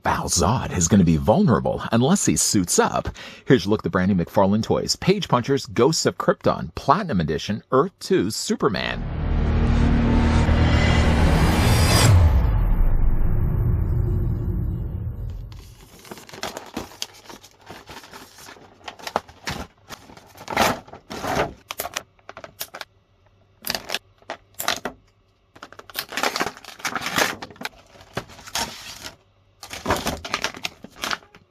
Val-Zod is going to be vulnerable unless he suits up. Here's a look at the brand new McFarlane toys. Page Punchers, Ghosts of Krypton, Platinum Edition, Earth-2, Superman.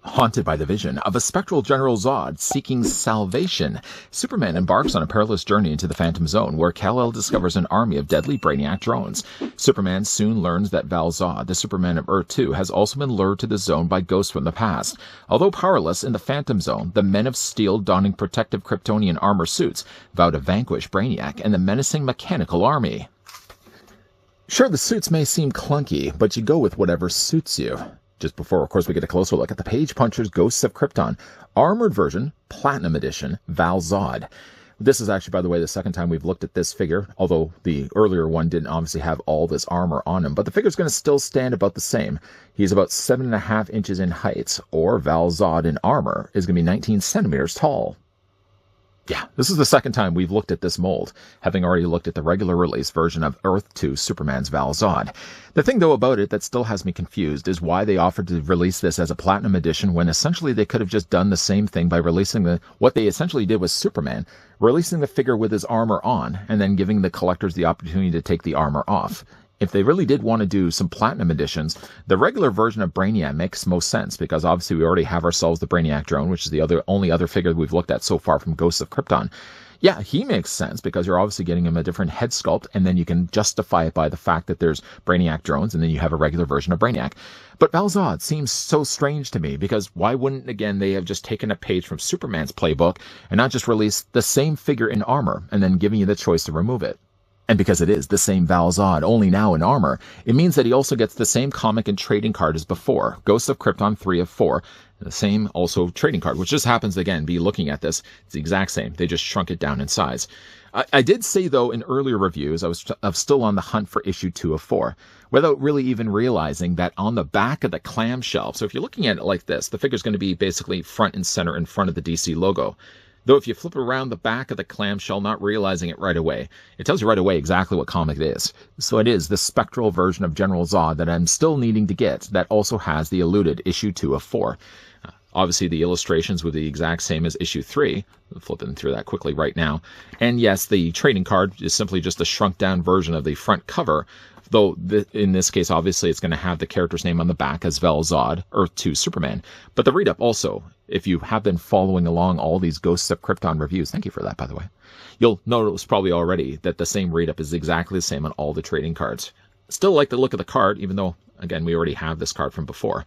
Haunted by the vision of a spectral General Zod seeking salvation, Superman embarks on a perilous journey into the Phantom Zone, where Kal-El discovers an army of deadly Brainiac drones. Superman soon learns that Val-Zod, the Superman of Earth-2, has also been lured to the zone by ghosts from the past. Although powerless in the Phantom Zone, the Men of Steel, donning protective Kryptonian armor suits, vow to vanquish Brainiac and the menacing mechanical army. Sure, the suits may seem clunky, but you go with whatever suits you. Just before, of course, we get a closer look at the Page Punchers Ghosts of Krypton, Armored Version, Platinum Edition, Val-Zod. This is actually, by the way, the second time we've looked at this figure, although the earlier one didn't obviously have all this armor on him, but the figure's going to still stand about the same. He's about 7.5 inches in height, or Val-Zod in armor is going to be 19 centimeters tall. Yeah, this is the second time we've looked at this mold, having already looked at the regular release version of Earth-2 Superman's Val-Zod. The thing, though, about it that still has me confused is why they offered to release this as a Platinum Edition when essentially they could have just done the same thing by releasing what they essentially did with Superman, releasing the figure with his armor on, and then giving the collectors the opportunity to take the armor off. If they really did want to do some Platinum Editions, the regular version of Brainiac makes most sense, because obviously we already have ourselves the Brainiac drone, which is the only other figure we've looked at so far from Ghosts of Krypton. Yeah, he makes sense because you're obviously getting him a different head sculpt, and then you can justify it by the fact that there's Brainiac drones, and then you have a regular version of Brainiac. But Val-Zod seems so strange to me, because why wouldn't, again, they have just taken a page from Superman's playbook and not just released the same figure in armor and then giving you the choice to remove it? And because it is the same Val-Zod, only now in armor, it means that he also gets the same comic and trading card as before, Ghosts of Krypton 3 of 4, the same also trading card, which just happens to, again, be looking at this, it's the exact same. They just shrunk it down in size. I did say, though, in earlier reviews, I was still on the hunt for issue 2 of 4, without really even realizing that on the back of the clamshell, so if you're looking at it like this, the figure's going to be basically front and center in front of the DC logo. Though if you flip around the back of the clamshell, not realizing it right away, it tells you right away exactly what comic it is. So it is the spectral version of General Zod that I'm still needing to get that also has the alluded issue 2 of 4. Obviously, the illustrations were the exact same as issue 3. I'm flipping through that quickly right now. And yes, the trading card is simply just a shrunk-down version of the front cover, though in this case, obviously, it's going to have the character's name on the back as Val-Zod, Earth-2 Superman. But the read-up also, if you have been following along all these Ghosts of Krypton reviews, thank you for that, by the way, you'll notice probably already that the same read-up is exactly the same on all the trading cards. Still like the look of the card, even though, again, we already have this card from before.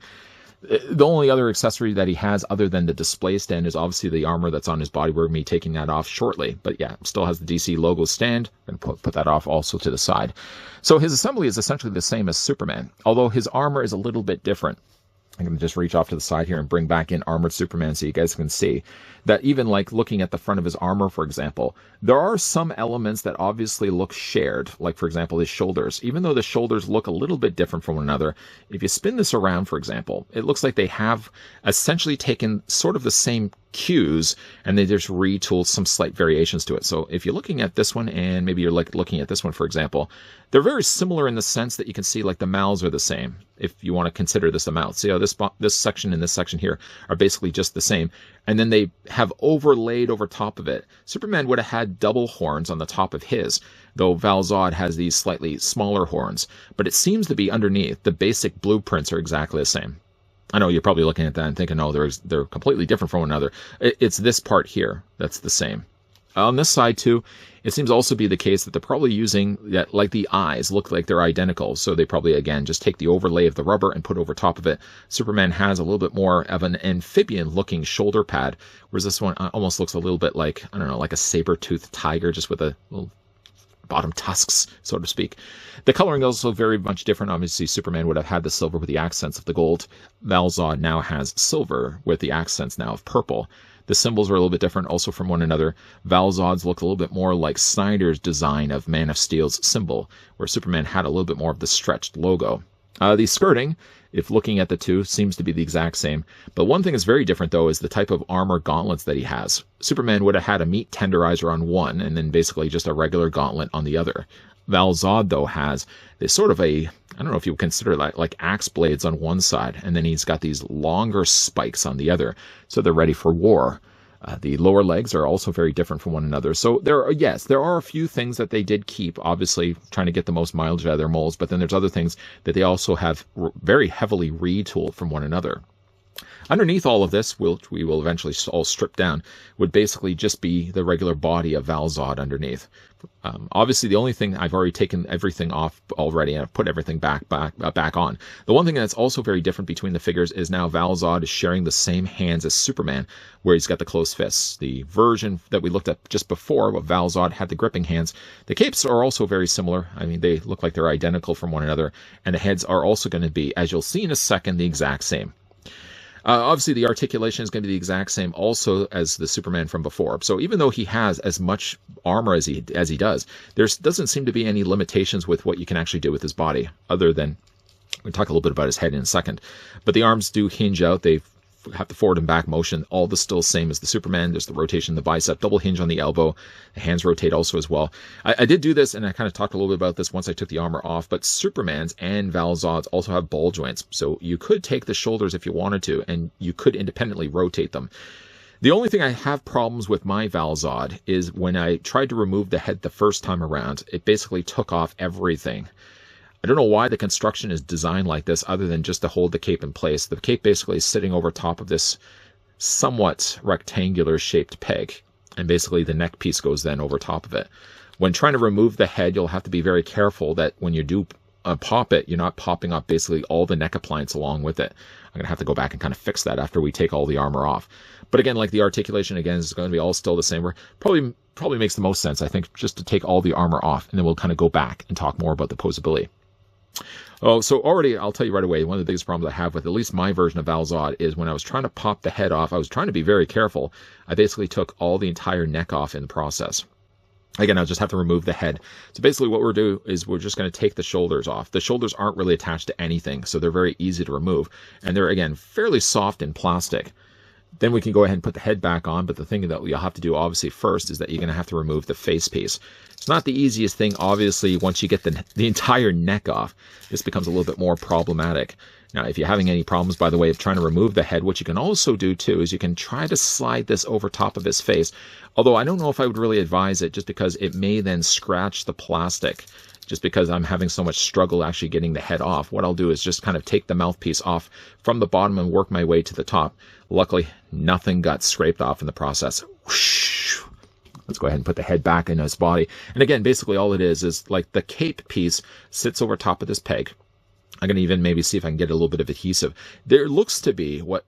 The only other accessory that he has other than the display stand is obviously the armor that's on his body. We're going to be taking that off shortly. But yeah, still has the DC logo stand. I'm going to put that off also to the side. So his assembly is essentially the same as Superman, although his armor is a little bit different. I'm going to just reach off to the side here and bring back in Armored Superman so you guys can see that even like looking at the front of his armor, for example, there are some elements that obviously look shared, like, for example, his shoulders. Even though the shoulders look a little bit different from one another, if you spin this around, for example, it looks like they have essentially taken sort of the same cues and they just retooled some slight variations to it. So if you're looking at this one and maybe you're like looking at this one, for example, they're very similar in the sense that you can see like the mouths are the same, if you want to consider this a mouth. See how this section and this section here are basically just the same. And then they have overlaid over top of it. Superman would have had double horns on the top of his, though Val-Zod has these slightly smaller horns. But it seems to be underneath, the basic blueprints are exactly the same. I know you're probably looking at that and thinking, oh, they're completely different from one another. It's this part here that's the same. On this side, too, it seems also be the case that they're probably using that, like the eyes look like they're identical. So they probably, again, just take the overlay of the rubber and put over top of it. Superman has a little bit more of an amphibian-looking shoulder pad, whereas this one almost looks a little bit like, I don't know, like a saber-toothed tiger, just with a little bottom tusks, so to speak. The coloring is also very much different. Obviously, Superman would have had the silver with the accents of the gold. Val-Zod now has silver with the accents now of purple. The symbols are a little bit different also from one another. Val-Zod's look a little bit more like Snyder's design of Man of Steel's symbol, where Superman had a little bit more of the stretched logo. The skirting, if looking at the two, seems to be the exact same. But one thing that's very different, though, is the type of armor gauntlets that he has. Superman would have had a meat tenderizer on one, and then basically just a regular gauntlet on the other. Val-Zod, though, has this sort of I don't know if you would consider that like axe blades on one side, and then he's got these longer spikes on the other, so they're ready for war. The lower legs are also very different from one another. So there are a few things that they did keep, obviously trying to get the most mileage out of their molds, but then there's other things that they also have very heavily retooled from one another. Underneath all of this, which we will eventually all strip down, would basically just be the regular body of Val-Zod underneath. Obviously, the only thing, I've already taken everything off already, and I've put everything back on. The one thing that's also very different between the figures is now Val-Zod is sharing the same hands as Superman, where he's got the closed fists. The version that we looked at just before, where Val-Zod had the gripping hands, the capes are also very similar. I mean, they look like they're identical from one another, and the heads are also going to be, as you'll see in a second, the exact same. Obviously, the articulation is going to be the exact same also as the Superman from before. So even though he has as much armor as he does, there doesn't seem to be any limitations with what you can actually do with his body, other than, we'll talk a little bit about his head in a second. But the arms do hinge out. They have the forward and back motion, all the still same as the Superman. There's the rotation of the bicep, double hinge on the elbow. The hands rotate also as well. I did do this, and I kind of talked a little bit about this once I took the armor off, but Superman's and Val-Zod's also have ball joints. So you could take the shoulders if you wanted to, and you could independently rotate them. The only thing I have problems with my Val-Zod is when I tried to remove the head the first time around, it basically took off everything. I don't know why the construction is designed like this other than just to hold the cape in place. The cape basically is sitting over top of this somewhat rectangular shaped peg, and basically the neck piece goes then over top of it. When trying to remove the head, you'll have to be very careful that when you do pop it, you're not popping up basically all the neck appliance along with it. I'm going to have to go back and kind of fix that after we take all the armor off. But again, like the articulation, again, is going to be all still the same. We're probably makes the most sense, I think, just to take all the armor off, and then we'll kind of go back and talk more about the posability. Oh, so already, I'll tell you right away, one of the biggest problems I have with at least my version of Val-Zod is when I was trying to pop the head off, I was trying to be very careful. I basically took all the entire neck off in the process. Again, I'll just have to remove the head. So basically what we're doing is we're just going to take the shoulders off. The shoulders aren't really attached to anything, so they're very easy to remove. And they're, again, fairly soft in plastic. Then we can go ahead and put the head back on, but the thing that you'll have to do, obviously, first is that you're going to have to remove the face piece. It's not the easiest thing, obviously, once you get the entire neck off. This becomes a little bit more problematic. Now, if you're having any problems, by the way, of trying to remove the head, what you can also do, too, is you can try to slide this over top of his face. Although I don't know if I would really advise it, just because it may then scratch the plastic. Just because I'm having so much struggle actually getting the head off. What I'll do is just kind of take the mouthpiece off from the bottom and work my way to the top. Luckily, nothing got scraped off in the process. Whoosh. Let's go ahead and put the head back in his body. And again, basically all it is like the cape piece sits over top of this peg. I'm going to even maybe see if I can get a little bit of adhesive. There looks to be what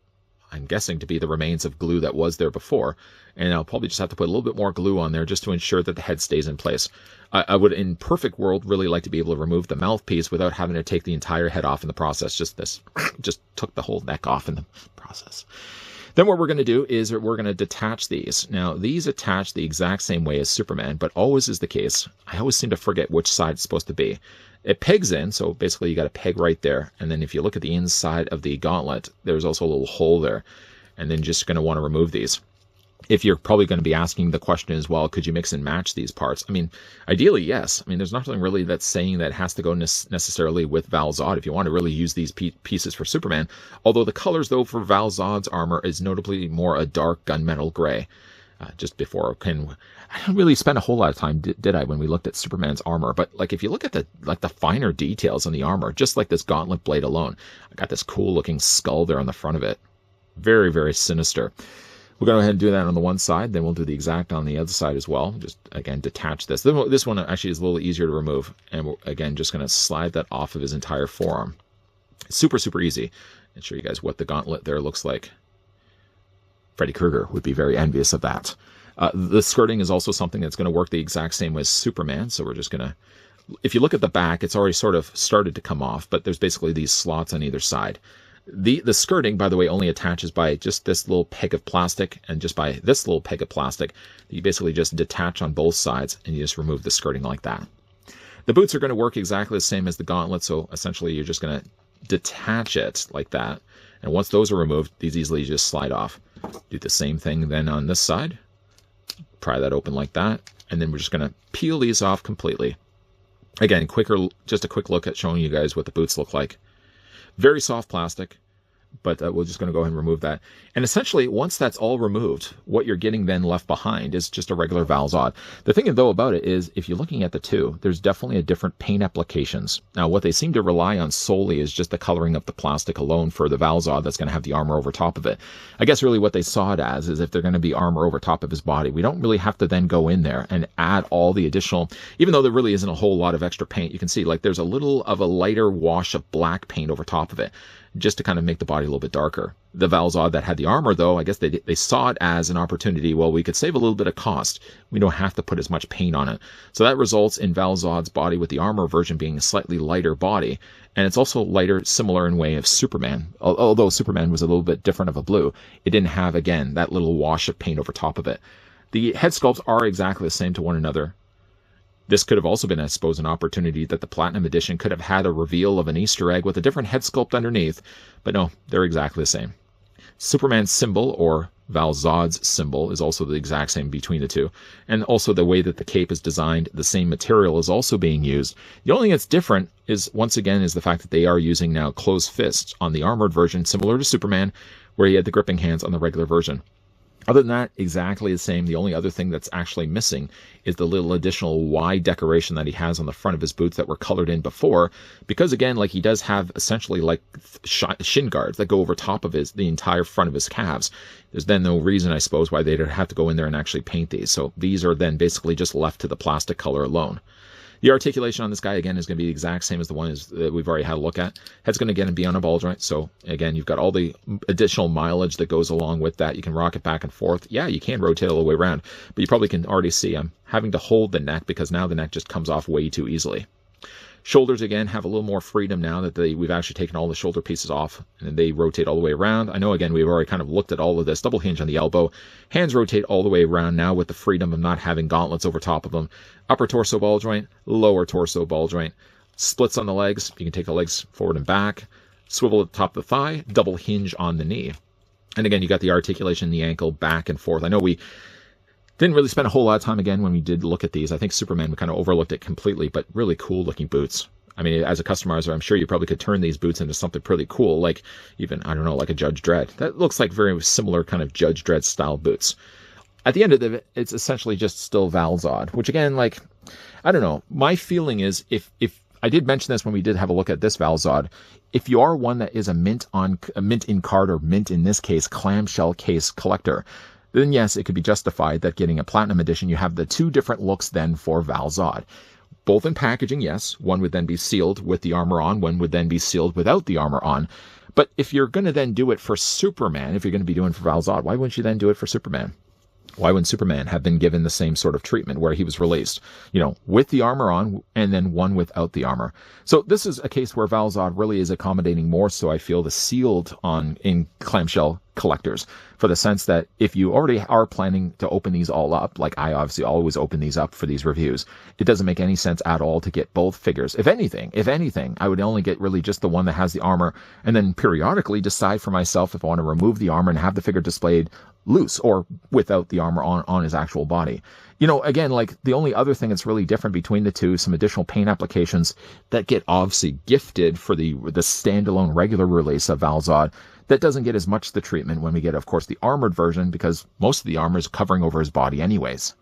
I'm guessing to be the remains of glue that was there before. And I'll probably just have to put a little bit more glue on there just to ensure that the head stays in place. I would, in perfect world, really like to be able to remove the mouthpiece without having to take the entire head off in the process. Just took the whole neck off in the process. Then what we're going to do is we're going to detach these. Now, these attach the exact same way as Superman, but always is the case. I always seem to forget which side it's supposed to be. It pegs in, so basically you got a peg right there. And then if you look at the inside of the gauntlet, there's also a little hole there. And then just going to want to remove these. If you're probably going to be asking the question as well, could you mix and match these parts? I mean, ideally, yes. I mean, there's nothing really that's saying that it has to go necessarily with Val-Zod if you want to really use these pieces for Superman. Although the colors, though, for Val-Zod's armor is notably more a dark gunmetal gray. Just before, I didn't really spend a whole lot of time, did I, when we looked at Superman's armor? But like, if you look at the finer details on the armor, just like this gauntlet blade alone, I got this cool looking skull there on the front of it. Very, very sinister. We're going to go ahead and do that on the one side. Then we'll do the exact on the other side as well. Just, again, detach this. This one actually is a little easier to remove. And we're, again, just going to slide that off of his entire forearm. Super, super easy. And show you guys what the gauntlet there looks like. Freddy Krueger would be very envious of that. The skirting is also something that's going to work the exact same way as Superman. So we're just going to, if you look at the back, it's already sort of started to come off. But there's basically these slots on either side. The skirting, by the way, only attaches by just this little peg of plastic, and just by this little peg of plastic, you basically just detach on both sides, and you just remove the skirting like that. The boots are going to work exactly the same as the gauntlet, so essentially you're just going to detach it like that. And once those are removed, these easily just slide off. Do the same thing then on this side. Pry that open like that. And then we're just going to peel these off completely. Again, just a quick look at showing you guys what the boots look like. Very soft plastic, but we're just going to go ahead and remove that. And essentially, once that's all removed, what you're getting then left behind is just a regular Valzad. The thing, though, about it is, if you're looking at the two, there's definitely a different paint applications. Now, what they seem to rely on solely is just the coloring of the plastic alone for the Valzad that's going to have the armor over top of it. I guess really what they saw it as is if they're going to be armor over top of his body, we don't really have to then go in there and add all the additional, even though there really isn't a whole lot of extra paint. You can see like there's a little of a lighter wash of black paint over top of it, just to kind of make the body a little bit darker. The Valzad that had the armor, though, I guess they saw it as an opportunity. Well, we could save a little bit of cost. We don't have to put as much paint on it. So that results in Valzad's body with the armor version being a slightly lighter body. And it's also lighter, similar in way of Superman. Although Superman was a little bit different of a blue, it didn't have, again, that little wash of paint over top of it. The head sculpts are exactly the same to one another. This could have also been, I suppose, an opportunity that the Platinum Edition could have had a reveal of an Easter egg with a different head sculpt underneath, but no, they're exactly the same. Superman's symbol, or Valzad's symbol, is also the exact same between the two, and also the way that the cape is designed, the same material is also being used. The only thing that's different is, once again, is the fact that they are using now closed fists on the armored version, similar to Superman, where he had the gripping hands on the regular version. Other than that, exactly the same. The only other thing that's actually missing is the little additional Y decoration that he has on the front of his boots that were colored in before. Because again, like he does have essentially like shin guards that go over top of the entire front of his calves. There's then no reason, I suppose, why they'd have to go in there and actually paint these. So these are then basically just left to the plastic color alone. The articulation on this guy, again, is going to be the exact same as the one that we've already had a look at. Head's going to, again, be on a ball joint. So, again, you've got all the additional mileage that goes along with that. You can rock it back and forth. Yeah, you can rotate all the way around. But you probably can already see I'm having to hold the neck because now the neck just comes off way too easily. Shoulders, again, have a little more freedom now that we've actually taken all the shoulder pieces off and they rotate all the way around. I know, again, we've already kind of looked at all of this. Double hinge on the elbow. Hands rotate all the way around now with the freedom of not having gauntlets over top of them. Upper torso ball joint, lower torso ball joint. Splits on the legs. You can take the legs forward and back. Swivel at the top of the thigh. Double hinge on the knee. And again, you got the articulation in the ankle back and forth. I know we didn't really spend a whole lot of time, again, when we did look at these. I think Superman, we kind of overlooked it completely, but really cool looking boots. I mean, as a customizer, I'm sure you probably could turn these boots into something pretty cool, like even, I don't know, like a Judge Dredd. That looks like very similar kind of Judge Dredd style boots. At the end of it, it's essentially just still Valzad, which again, like, I don't know. My feeling is if I did mention this when we did have a look at this Valzad, if you are one that is a mint in card, or mint in this case, clamshell case collector, then yes, it could be justified that getting a Platinum Edition, you have the two different looks then for Valzad. Both in packaging, yes. One would then be sealed with the armor on. One would then be sealed without the armor on. But if you're going to then do it for Superman, if you're going to be doing it for Valzad, why wouldn't you then do it for Superman? Why wouldn't Superman have been given the same sort of treatment where he was released, you know, with the armor on and then one without the armor? So this is a case where Valzad really is accommodating more so, I feel, the sealed on in clamshell collectors, for the sense that if you already are planning to open these all up, like I obviously always open these up for these reviews, it doesn't make any sense at all to get both figures. If anything, I would only get really just the one that has the armor, and then periodically decide for myself if I want to remove the armor and have the figure displayed loose or without the armor on his actual body. You know, again, like the only other thing that's really different between the two, some additional paint applications that get obviously gifted for the standalone regular release of Valzad, that doesn't get as much the treatment when we get, of course, the armored version, because most of the armor is covering over his body anyways.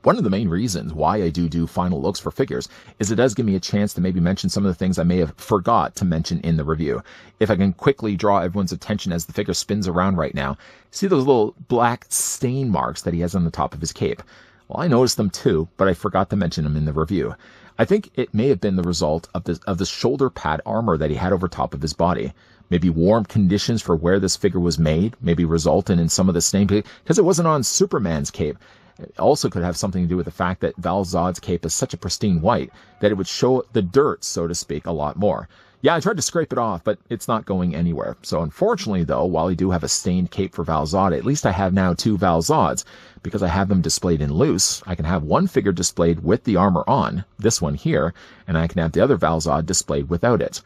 One of the main reasons why I do final looks for figures is it does give me a chance to maybe mention some of the things I may have forgot to mention in the review. If I can quickly draw everyone's attention as the figure spins around right now, see those little black stain marks that he has on the top of his cape? Well, I noticed them too, but I forgot to mention them in the review. I think it may have been the result of the shoulder pad armor that he had over top of his body. Maybe warm conditions for where this figure was made, maybe resulted in some of the stain, because it wasn't on Superman's cape. It also could have something to do with the fact that Valzad's cape is such a pristine white that it would show the dirt, so to speak, a lot more. Yeah, I tried to scrape it off, but it's not going anywhere. So unfortunately, though, while I do have a stained cape for Val Zod, at least I have now 2 Val Zods. Because I have them displayed in loose, I can have one figure displayed with the armor on, this one here, and I can have the other Val Zod displayed without it.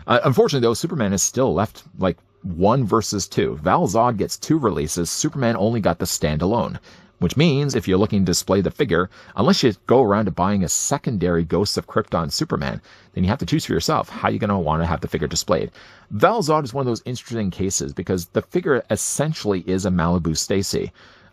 Unfortunately, though, Superman is still left like 1 versus 2. Val Zod gets 2 releases, Superman only got the standalone. Which means if you're looking to display the figure, unless you go around to buying a secondary Ghosts of Krypton Superman, then you have to choose for yourself how you're going to want to have the figure displayed. Val Zod is one of those interesting cases because the figure essentially is a Malibu Stacy.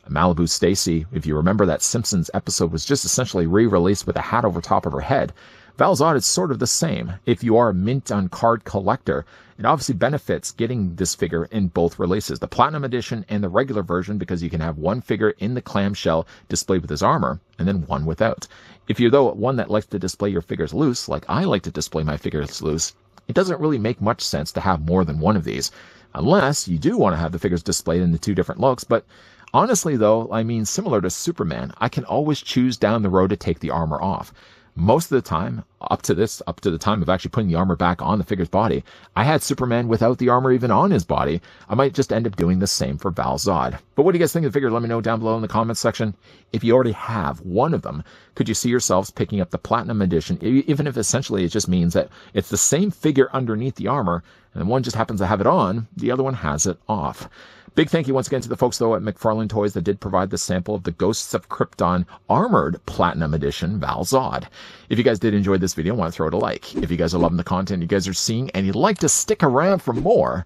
Malibu Stacy, if you remember that Simpsons episode, was just essentially re-released with a hat over top of her head. Val Zod is sort of the same. If you are a mint on card collector, it obviously benefits getting this figure in both releases, the Platinum Edition and the regular version, because you can have one figure in the clamshell displayed with his armor, and then one without. If you're, though, one that likes to display your figures loose, like I like to display my figures loose, it doesn't really make much sense to have more than one of these, unless you do want to have the figures displayed in the 2 different looks. But honestly, though, I mean, similar to Superman, I can always choose down the road to take the armor off. Most of the time, up to the time of actually putting the armor back on the figure's body, I had Superman without the armor even on his body. I might just end up doing the same for Val Zod. But what do you guys think of the figure? Let me know down below in the comments section. If you already have one of them, could you see yourselves picking up the Platinum Edition, even if essentially it just means that it's the same figure underneath the armor, and one just happens to have it on, the other one has it off. Big thank you once again to the folks, though, at McFarlane Toys that did provide the sample of the Ghosts of Krypton Armored Platinum Edition Val Zod. If you guys did enjoy this video, I want to throw it a like. If you guys are loving the content you guys are seeing and you'd like to stick around for more,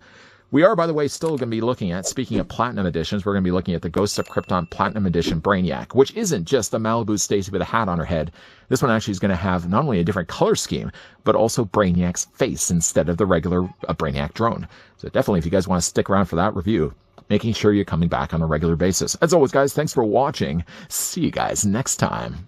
we are, by the way, still going to be looking at, speaking of Platinum Editions, we're going to be looking at the Ghosts of Krypton Platinum Edition Brainiac, which isn't just a Malibu Stacy with a hat on her head. This one actually is going to have not only a different color scheme, but also Brainiac's face instead of the regular Brainiac drone. So definitely, if you guys want to stick around for that review, making sure you're coming back on a regular basis. As always, guys, thanks for watching. See you guys next time.